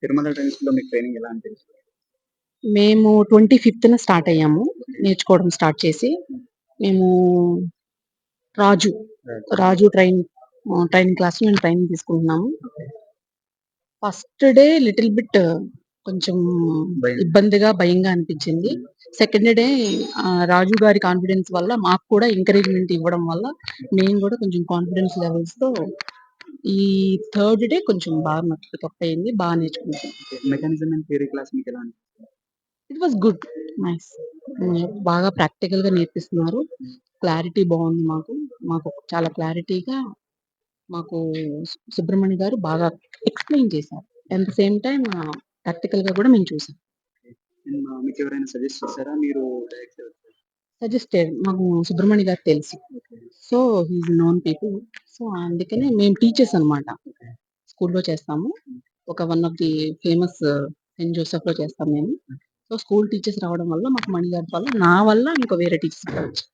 తిరుమల ట్రైన్స్‌లో మీకు ట్రైనింగ్ ఎలా అనిపించింది? మేము 25న స్టార్ట్ అయ్యాము. నేర్చుకోవడం స్టార్ట్ చేసి. మేము రాజు, రాజు ట్రైనింగ్ క్లాస్‌లో మేము ట్రైనింగ్ తీసుకుంటున్నాము. Okay. First day little bit కొంచెం భయం. ఇబ్బందిగా, భయంగా అనిపించింది. సెకండ్ డే రాజు గారి కాన్ఫిడెన్స్ వల్ల మాకు కూడా ఎంకరేజ్‌మెంట్ ఇవ్వడం వల్ల మేము గూడా కొంచెం కాన్ఫిడెన్స్ లెవెల్స్‌తో ఈ థర్డ్ డే కొంచెం బాగా మాకు పికప్ అయింది. బాగా నేర్చుకున్నాం. Okay. Mechanism and theory class మీకెలా అనిపించింది? It was good. నైస్. బాగా ప్రాక్టికల్‌గా నేర్పిస్తున్నారు. క్లారిటీ బావుంది మాకు. మాకు చాలా క్లారిటీగా మాకు సుబ్రహ్మణ్య గారు బాగా ఎక్స్‌ప్లెయిన్ చేశారు. అట్ ద సేమ్ టైమ్ ప్రాక్టికల్‌గా కూడా మేము చూసాం. అండ్ మీకెవరైనా సజెస్ట్ చేసారా? మీరు డైరెక్ట్‌గా వచ్చారా? సజెస్టెడ్ మాకు సుబ్రహ్మణ్య గారు తెలుసు. Okay. So, he is known people. So, అందుకనే మేము టీచర్స్ అన్నమాట. ఓకే. స్కూల్‌లో చేస్తాము. ఒక one of the famous Saint జోసెఫ్‌లో చేస్తాం మేము. సో, స్కూల్ టీచర్స్ రావడం వల్ల మాకు మణి గారి వల్ల, నా వల్ల ఇంకో వేరే టీచర్స్ రావచ్చు.